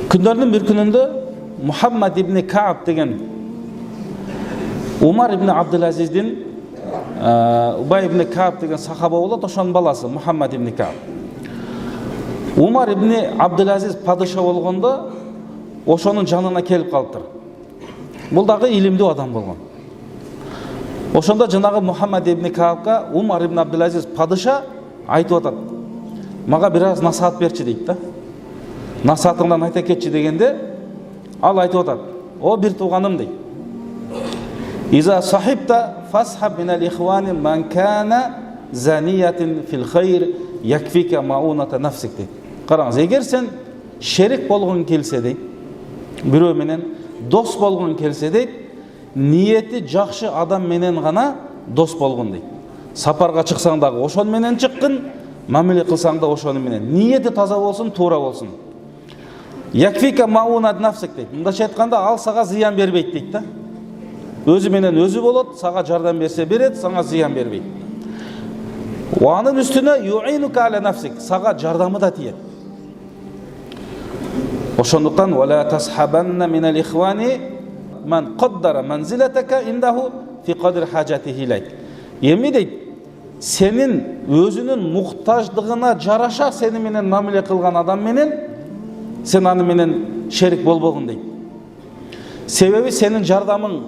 Күндөрдүн бир күнүндө Мухаммад ибн Кааб деген Умар ибн Абдул-Азиздин Убай ибн Кааб деген сахаба болот, ошонун баласы Мухаммад ибн Кааб. Умар ибн Абдул-Азиз падыша болгондо ошонун жанына келип калыптыр. Бул дагы илимдүү адам болгон. Ошондо жанагы Мухаммад ибн Каабга Умар ибн Абдул-Азиз падыша айтып атат: "Мага бир аз насаат берчи" дейт да. Насаатыңдан айта кетчи дегенде, ал айтып атат: "О бир тууганым" дейт. "Иза сахибта фасхаб минал ихвани ман кана заниятин фил хайр якфика мауната нафсик" дейт. Караңыз, эгер сен шерик болгон келсе дейт, бирөө менен дос болгон келсе дейт, ниети жакшы адам менен гана дос болгон дейт. Сапарга чыксаң дагы ошон менен чыккын, мамиле кылсаң да ошону менен. Ниети таза болсун, туура болсун. Якфика маунат нафсик дейт. Мындайча айтканда, ал сага зыян бербейт дейт да. Өзү менен өзү болот, сага жардам берсе берет, сага зыян бербейт. Анын үстүнө юинука аля нафсик, сага жардамы да тиет. Ошондуктан вала тасхабанна минал ихвани ман каддара манзилатака индаху фи кадр хажатихи илайк. Эми дейт, сенин өзүнүн муктаждыгына жараша сени менен мамиле кылган адам менен сен аны менен шерик болбогун дейт. Себеби сенин жардамың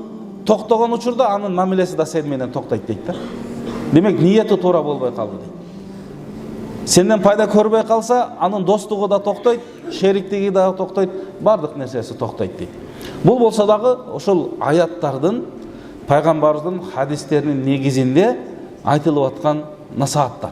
токтогон учурда анын мамилеси да сен менен токтойт дейт да. Демек ниети туура болбой калды дейт. Сенден пайда көрбөй калса, анын достугу да токтойт, шериктиги да токтойт, бардык нерсеси токтойт дейт. Бул болсо дагы ошол аяттардын, пайгамбарыбыздын хадистеринин негизинде айтылып аткан насааттар.